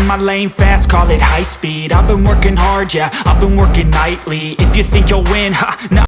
in my lane fast, call it high speed. I've been working hard, yeah, I've been working nightly. If you think you'll win, ha, no.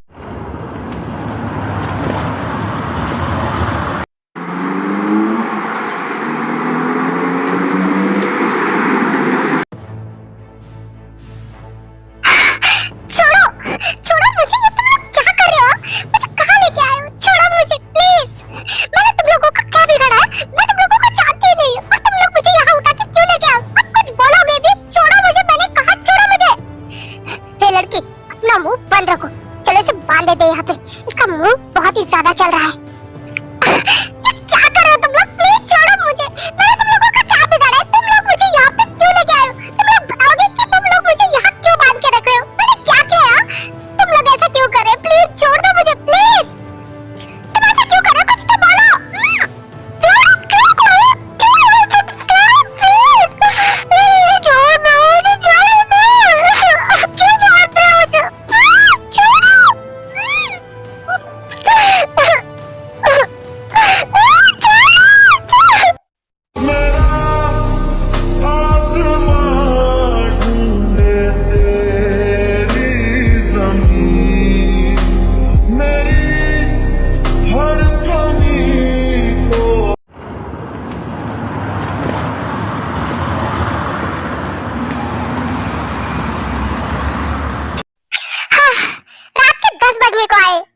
यहाँ पे इसका मुंह बहुत ही ज्यादा चल रहा है। ये क्या कर रहे हो तुम लोग? प्लीज छोड़ो मुझे। मैंने तुम लोगों का क्या बिगाड़ा है? तुम लोग मुझे यहाँ पे क्यों लेके आए हो? तुम लोग बताओगे कि तुम लोग मुझे यहाँ क्यों बांध के रख रहे हो? मैंने क्या किया? तुम लोग ऐसा क्यों कर रहे हो? प्लीज छोड़ दो मुझे, प्लीज। तुम ऐसा क्यों कर रहे हो? कुछ तो बोलो। क्यों कर रहे हो? क्यों कर रहे हो? प्लीज छोड़ दो मुझे, छोड़ दो। क्यों मारते हो मुझे?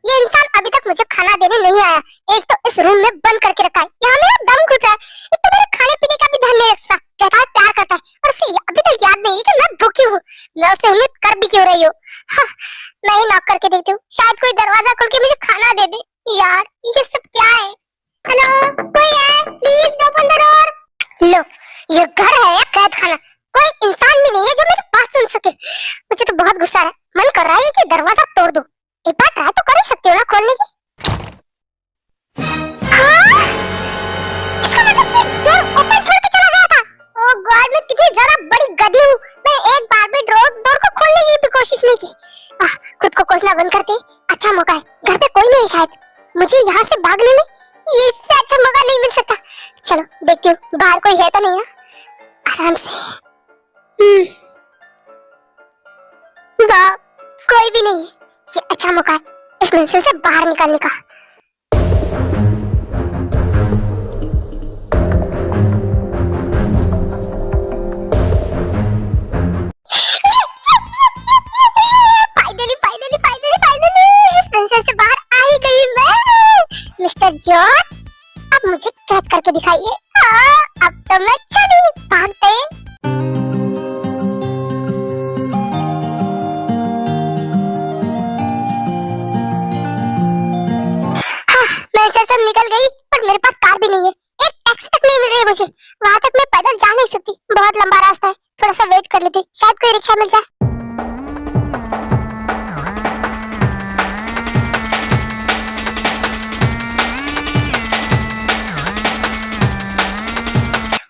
ये इंसान अभी तक मुझे खाना देने नहीं आया। एक तो इस रूम में बंद करके रखा है, यहाँ मेरा दम घुट रहा है। एक तो मेरे खाने पीने का भी ध्यान नहीं रखता, कहता है प्यार करता है, और उसे अभी तक याद नहीं है कि मैं भूखी हूँ। मैं उसे उम्मीद कर भी क्यों रही हूँ? मैं ही नॉक करके देखती हूँ, शायद कोई दरवाजा खोल के मुझे खाना दे दे। यार ये सब क्या है? हेलो, कोई है? Please open the door. लो, ये घर है या कैद खाना? कोई इंसान भी नहीं है जो मेरी बात सुन सके। मुझे तो बहुत गुस्सा है, मन कर रहा है कि दरवाजा तोड़ दूं। एक बार ट्राई तो कर ही सकते हो ना खोलने की। हाँ? इसका मतलब ये डोर ओपन छोड़ के चला गया था। ओह गॉड, मैं कितनी ज़्यादा बड़ी गधी हूँ। मैं एक बार भी डोर को खोलने की भी कोशिश नहीं की। खुद को कोसना बंद करते अच्छा मौका है। घर पे कोई नहीं शायद, मुझे यहाँ से भागने में ये इससे अच्छा मौका नहीं मिल सकता। चलो देखती हूँ बाहर कोई है तो नहीं है। आराम से। वाह, कोई भी नहीं है। ये अच्छा मौका है इस मंजिल से बाहर निकलने का। फाइनली इस मंजिल से बाहर आ ही गई मैं। मिस्टर जॉन, अब मुझे कैद करके दिखाइए। अब तो मैं चली, भागते। सब निकल गई, पर मेरे पास कार भी नहीं है। एक टैक्सी तक नहीं मिल रही मुझे। वहां तक मैं पैदल जा नहीं सकती, बहुत लंबा रास्ता है। थोड़ा सा वेट कर लेती, शायद कोई रिक्शा मिल जाए।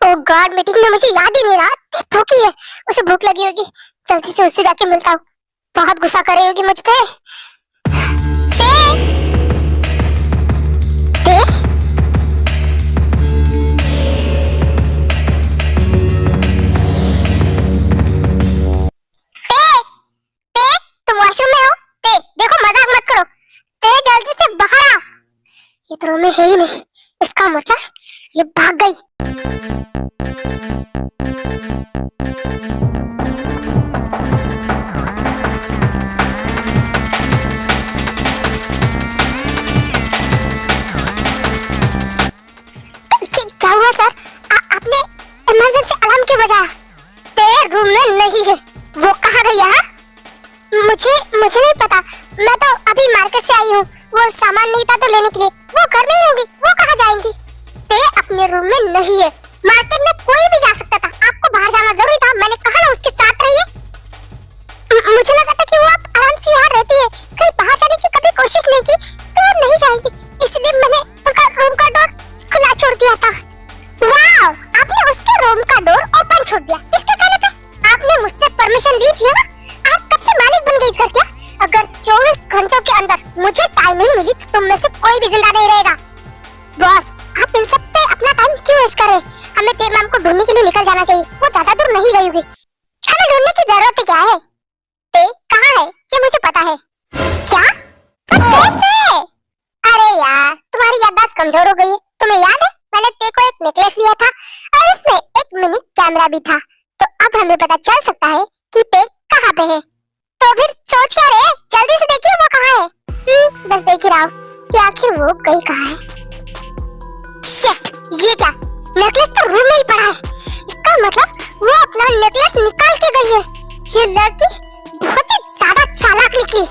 ओह गॉड, मीटिंग में मुझे याद ही नहीं रहा। भूखी है, उसे भूख लगी होगी। जल्दी से उससे जाके मिलता हूँ। बहुत गुस्सा कर रही होगी मुझ पे। ये तो रूम में है ही नहीं, इसका मतलब ये भाग गई। क्या हुआ सर? आपने इमरजेंसी अलार्म क्यों बजाया? तेरे रूम में नहीं है, वो कहाँ गई है? मुझे नहीं पता, मैं तो अभी मार्केट से आई हूँ। वो सामान नहीं था तो लेने के लिए। वो घर में ही होंगी, वो कहाँ जाएंगी? ते अपने रूम में नहीं है। मार्केट में कोई भी जा सकता था, आपको बाहर जाना जरूरी था। मैंने कहा ना उसके साथ रहिए। मुझे लगा था कि वो आप आराम से यहाँ रहती है, कहीं बाहर जाने की कभी कोशिश नहीं की तो नहीं जाएगी, इसलिए मैंने उनका रूम का डोर खुला छोड़ दिया था। वाह, आपने उसके रूम का डोर ओपन छोड़ दिया, इसके कहने पे? आपने मुझसे परमिशन ली थी ना? आप कब से मालिक बन गई इस घर के? अगर 24 घंटों के अंदर मुझे टाइम नहीं मिली तो तुम में से कोई भी जिंदा नहीं रहेगा। बॉस, आप इन सब पे अपना टाइम क्यों वेस्ट कर रहे हैं? हमें तेरे मैम को ढूंढने के लिए निकल जाना चाहिए। वो ज्यादा दूर नहीं गई होगी। हमें ढूंढने की जरूरत क्या है? ते कहाँ है ये मुझे पता है। क्या? कैसे? अरे यार तुम्हारी याददाश्त कमजोर हो गई है। तुम्हें याद है मैंने ते को एक नेकलेस दिया था और उसमें एक मिनी कैमरा भी था, तो अब हमें पता चल सकता है कि ते कहाँ पे है। तो फिर सोच क्या रहे, जल्दी से देखिए वो कहाँ है। बस देख ही रहा हूँ कि आखिर वो गई कहाँ है। शिट, ये क्या, नेकलेस तो रूम में ही पड़ा है। इसका मतलब वो अपना नेकलेस निकाल के गई है। ये लड़की बहुत ही ज्यादा चालाक निकली।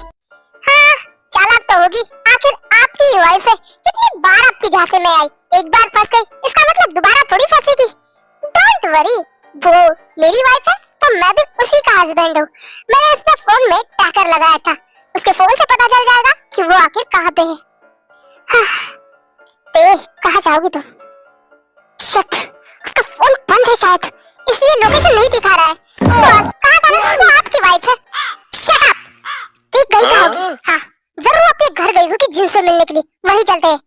हाँ चालाक तो होगी, आखिर आपकी वाइफ है। कितनी बार आपकी झांसे में आई, एक बार फंस गई इसका मतलब दोबारा थोड़ी फंसेगी। डोंट वरी, वो मेरी वाइफ है तो मैं भी उसी का हस्बैंड हूँ। मैंने उसके फोन में ट्रैकर लगाया था, उसके फोन से पता चल जाएगा कि वो आखिर कहाँ पे है। हाँ, कहाँ जाओगी तुम? शिट, उसका फोन बंद है शायद, इसलिए लोकेशन नहीं दिखा रहा है। बॉस कहाँ था? वो आपकी वाइफ है। शट अप, ठीक गई कहाँ होगी? हाँ जरूर अपने घर गई होगी जिनसे मिलने के लिए, वहीं चलते हैं।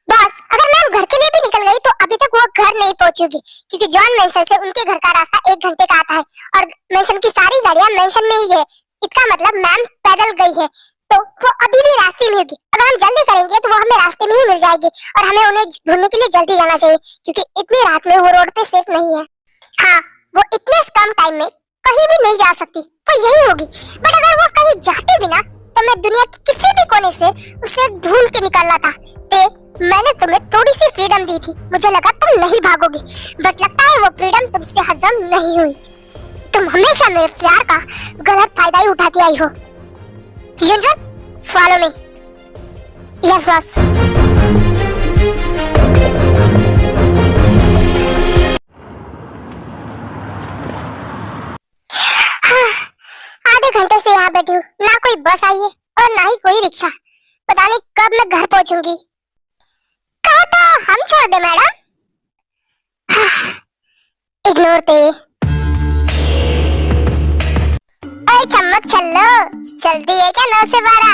बॉस अगर मैम घर के लिए भी निकल गई तो अभी तक वो घर नहीं पहुंची होगी, क्योंकि जॉन मेंशन से उनके घर का रास्ता 1 घंटे का आता है और मेंशन की सारी गाड़ियां मेंशन में ही है। इसका मतलब मैम पैदल गई है, तो वो अभी भी रास्ते में होगी। अगर हम जल्दी करेंगे तो वो हमें रास्ते में ही मिल जाएगी और हमें उन्हें ढूंढने के लिए जल्दी जाना चाहिए, क्योंकि इतनी रात में वो रोड पे सेफ नहीं है। हाँ वो इतने कम टाइम में कहीं भी नहीं जा सकती, वो यही होगी। बट अगर वो कहीं जाती भी ना तो मैं दुनिया के किसी भी कोने से उसे ढूंढ के निकालना था। मैंने तुम्हें थोड़ी सी फ्रीडम दी थी, मुझे लगा तुम नहीं भागोगी, बट लगता है वो फ्रीडम तुमसे हजम नहीं हुई। तुम हमेशा मेरे प्यार का गलत फायदा ही उठाती आई हो। युंजन, फॉलो मी। Yes boss. आधे घंटे से यहाँ बैठी हूँ, ना कोई बस आई है और ना ही कोई रिक्शा। पता नहीं कब मैं घर पहुँचूंगी। कहा तो हम छोड़ दे मैडम। इग्नोर ते। अरे चम्मक चलो, जल्दी है क्या 9 से 12?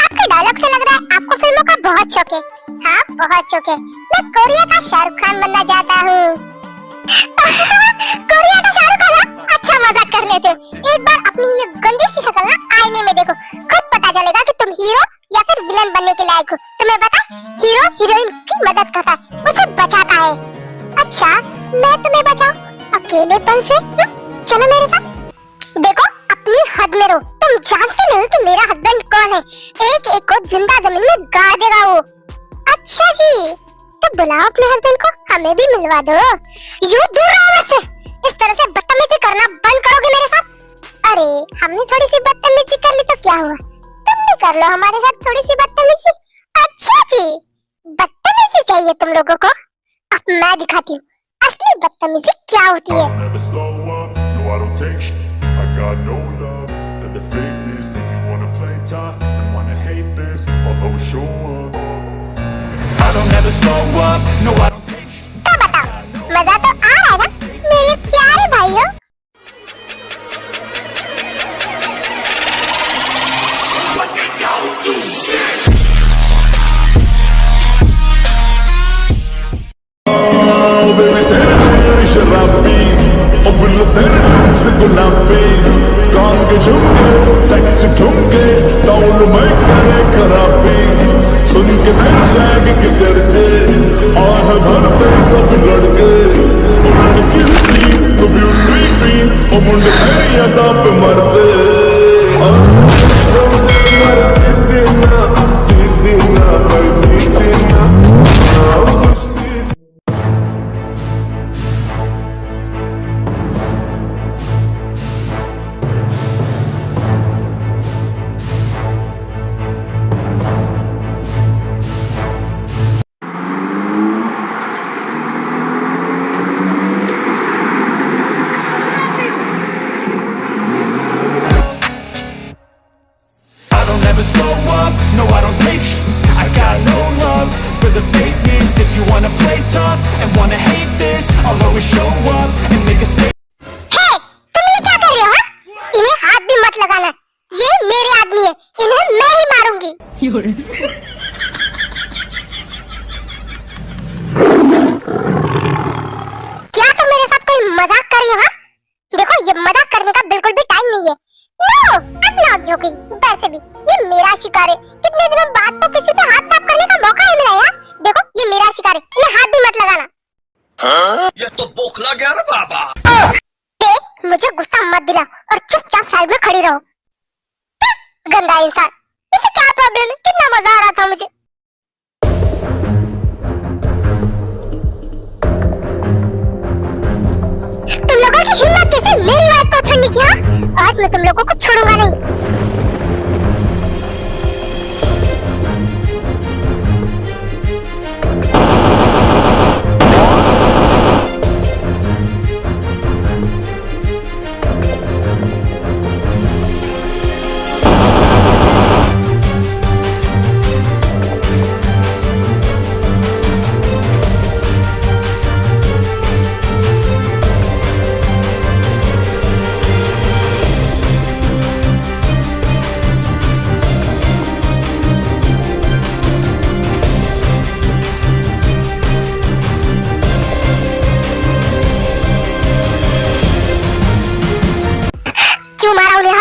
आपके डायलॉग से लग रहा है आपको फिल्मों का बहुत शौक है। हाँ बहुत शौक है, मैं कोरिया का शाहरुख खान बनना चाहता हूँ। कोरिया का शाहरुख खान? अच्छा मजाक कर लेते हो। एक बार अपनी ये गंदी सी शक्ल ना आईने में देखो, खुद पता चलेगा कि तुम हीरो या फिर विलन बनने के लायक हो। तुम्हें पता, हीरो हीरोइन की मदद करता है, उसे बचाता है। अच्छा मैं तुम्हें बचाऊं अकेलेपन से? चलो मेरे साथ। देखो अपनी हद में रहो, तुम जानते नहीं हो कि मेरा हस्बैंड कौन है। एक एक को जिंदा जमीन में गाड़ देगा वो। अच्छा जी, तो बुलाओ अपने हस्बैंड को, हमें भी मिलवा दो। यूं दूर रहो मुझसे, इस तरह से बदतमीजी करना बंद करोगे मेरे साथ। अरे हमने थोड़ी सी बदतमीजी कर ली तो क्या हुआ, तुम भी कर लो हमारे साथ थोड़ी सी बदतमीजी। अच्छा जी, बदतमीजी चाहिए तुम लोगों को? अब मैं दिखाती हूँ असली बदतमीजी क्या होती है। तो बताओ, मजा तो आ रहा है ना मेरे प्यारे भाइयों? गुलाबी कान के झुमके सेक्स ठुमके टाउन में करे खराबी, सुन के दिल सैग के चर्चे आह भरते सब लड़के। लड़की सी तो ब्यूटी क्वीन और मुंडे तेरी अदा पे मरते। कोई। वैसे भी ये मेरा शिकार है, कितने दिनों बाद तो किसी पे हाथ साफ करने का मौका ही मिला यार। देखो ये मेरा शिकार है, ये हाथ भी मत लगाना। ये तो बोखला गया ना बाबा। देख मुझे गुस्सा मत दिला और चुपचाप साइड में खड़ी रहो। गंदा इंसान, इसे क्या प्रॉब्लम है? कितना मजा आ रहा था मुझे। तुम लोगों की हिम्मत कैसे मेरी वाइफ को छेड़ने की? हाँ आज मैं तुम लोगों को छोड़ूंगा नहीं। क्यों मारा उन्हें?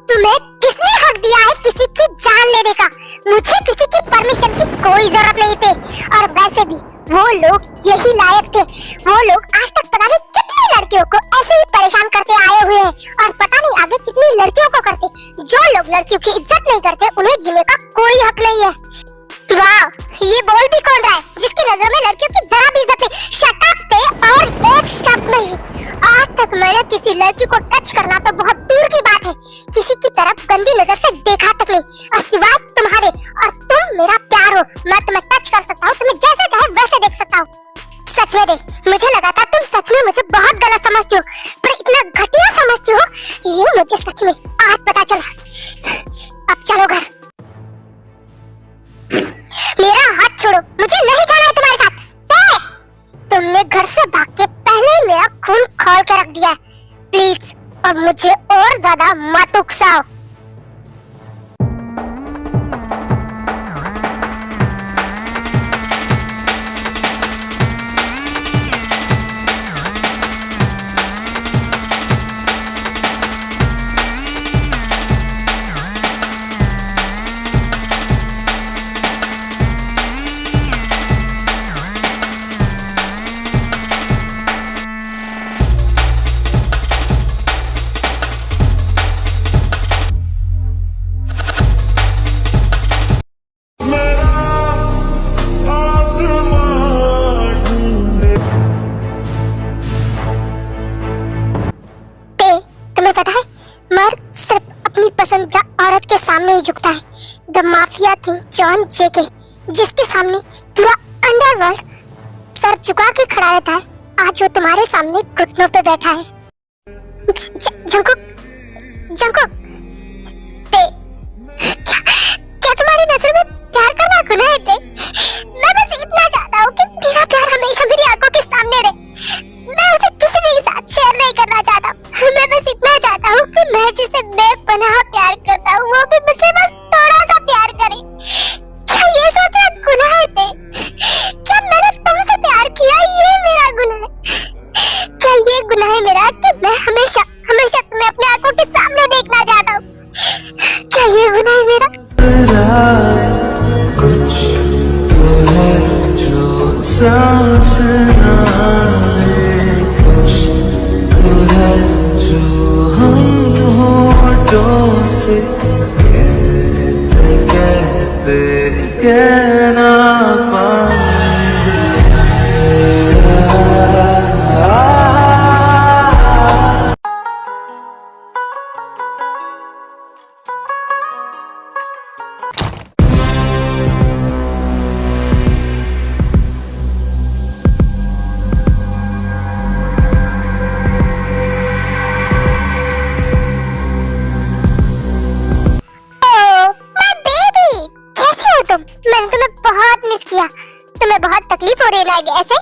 तुम्हें किसने हक दिया है किसी की जान लेने का? मुझे किसी की परमिशन की कोई जरूरत नहीं थी। और वैसे भी वो लोग यही लायक थे। वो लोग आज तक पता नहीं कितनी लड़कियों को ऐसे ही परेशान करते आए हुए हैं और पता नहीं आगे कितनी लड़कियों को करते। जो लोग लड़कियों की इज्जत नहीं करते उन्हें जीने का कोई हक नहीं है। वाह, ये बोल भी कौन रहा है जिसकी नजरों में लड़कियों की जरा भी इज्जत नहीं? शट अप थे और एक शब्द नहीं। आज तक मैंने किसी लड़की को टच करना तो बहुत दूर की बात है, किसी की तरफ गंदी नजर से देखा तक नहीं। और सिवाय तुम्हारे, और तुम मेरा प्यार हो, मैं तुम्हें टच कर सकता हूँ, तुम्हें जैसे चाहे वैसे देख सकता हूँ। सच में देख, मुझे लगा था तुम सच में मुझे बहुत गलत समझती हो, पर इतना घटिया समझती हो ये मुझे सच में आज पता चला। अब चलो घर। मेरा हाथ छोड़ो, मुझे नहीं जाना है तुम्हारे साथ। तुमने घर से भाग के पहले ही मेरा खून खौल के रख दिया है। प्लीज अब मुझे और ज्यादा मत उकसाओ। पसंदीदा औरत के सामने ही झुकता है। द माफिया किंग जॉन जेके, जिसके सामने पूरा अंडरवर्ल्ड सर झुका के खड़ा रहता है, आज वो तुम्हारे सामने घुटनों पे बैठा है। जंकुक, जंकुक, क्या तुम्हारी नजर में प्यार करना गुनाह है? मैं बस इतना चाहता हूँ कि मेरा प्यार हमेशा मेरी आंखों के सामने रहे। मैं उसे किसी भी के साथ शेयर नहीं करना चाहता। मैं बस इतना चाहता हूँ कि मैं जिसे बेपनाह प्यार करता हूँ वो भी मुझसे बस थोड़ा सा प्यार करे। क्या ये सोचना गुनाह है? क्या मैंने तुमसे प्यार किया ये मेरा गुनाह है? क्या ये गुनाह है मेरा कि मैं हमेशा हमेशा तुम्हें अपने आंखों के सामने देखना चाहता हूँ? क्या ये गुनाह है मेरा? कुछ तो है जो सांस ना आए, कुछ तो है जो हम होठों से कहते कहते कह ना पाए। तुम्हें बहुत तकलीफ हो रही है ना ऐसे?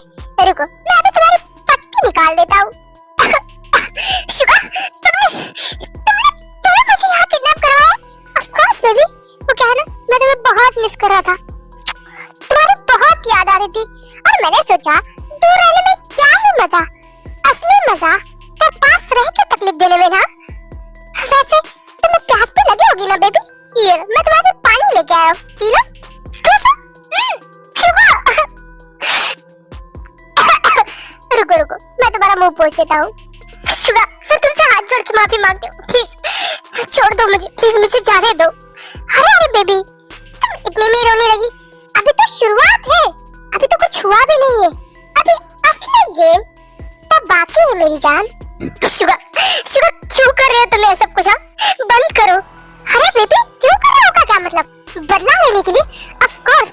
रुको, मैं अभी तुम्हारी पट्टी निकाल देता हूँ। तुमने मुझे यहाँ किडनैप करवाया? ऑफ कोर्स बेबी, वो क्या है ना, मैं तुम्हें बहुत मिस कर रहा था, तुम्हारी बहुत याद आ रही थी और मैंने सोचा दूर रहने में क्या ही मजा, असली मजा तो पास रह के तकलीफ देने में ना। वैसे तुम्हें प्यास भी लगी होगी रुको रुको, मैं तुम्हारा मुंह पोंछ लेता हूँ। शुगा, मैं तुमसे हाथ जोड़ के माफी मांगती हूँ, प्लीज छोड़ दो मुझे, प्लीज मुझे जाने दो। अरे अरे बेबी, तुम इतने में रोने लगी? अभी तो शुरुआत है, अभी तो कुछ हुआ भी नहीं है, अभी असली गेम तब बाकी है मेरी जान। शुगा, शुगा क्यों कर रहे हो तुम ये सब कुछ? बंद करो। अरे बेबी, क्यों कर रहे हो का क्या मतलब? बदला लेने के लिए? ऑफ कोर्स,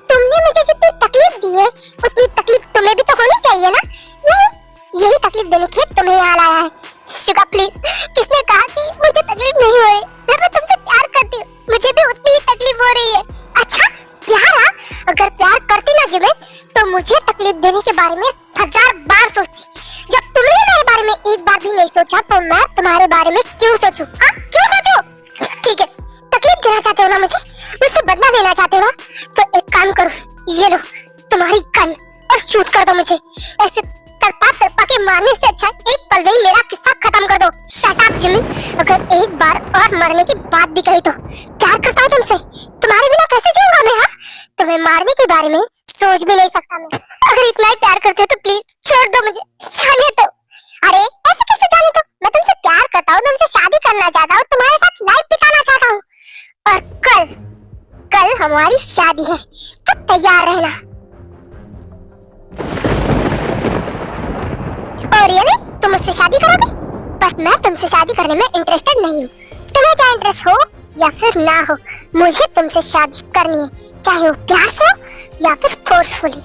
तुमने मुझे जितनी तकलीफ दी है उतनी तकलीफ तुम्हें भी तो होनी चाहिए ना। यही तकलीफ देने के लिए तुम्हें यहाँ लाया है। शुगा प्लीज, किसने कहा कि मुझे तकलीफ नहीं हो रही? मैं तुमसे प्यार करती हूँ, मुझे भी उतनी ही तकलीफ हो रही है। अच्छा प्यार? हाँ, अगर प्यार करती ना जिमे तो मुझे तकलीफ देने के बारे में 1000 बार सोचती। जब तुमने मेरे बारे में एक बार भी नहीं सोचा तो मैं तुम्हारे बारे में क्यों सोचूं? हाँ क्यों सोचूं? ठीक है, तकलीफ देना चाहते हो ना मुझसे बदला लेना चाहते हो ना, तो एक काम करो, ये लो तुम्हारी गन और शूट कर दो मुझे। ऐसे तड़पा के मारने से अच्छा एक पल में ही मेरा किस्सा खत्म कर दो। शट अप जिमी, अगर एक बार और मरने की बात भी कही तो प्यार करता हूँ तुमसे, तुम्हारे बिना कैसे जीऊंगा मैं? हाँ, तुम्हें मारने के बारे में सोच भी नहीं सकता मैं। अगर इतना ही प्यार करते हो तो प्लीज छोड़ दो मुझे, जाने दो। अरे ऐसे कैसे जाने दो? मैं तुमसे प्यार करता हूँ, तुमसे शादी करना चाहता हूँ, तुम्हारे साथ लाइफ बिताना चाहता हूँ, और कल हमारी शादी है, तो तैयार रहना। और रियली तुम मुझसे शादी करोगे? बट मैं तुमसे शादी करने में इंटरेस्टेड नहीं हूँ। तुम्हें चाहे इंटरेस्ट हो या फिर ना हो, मुझे तुमसे शादी करनी है, चाहे वो प्यार से हो या फिर फोर्सफुली।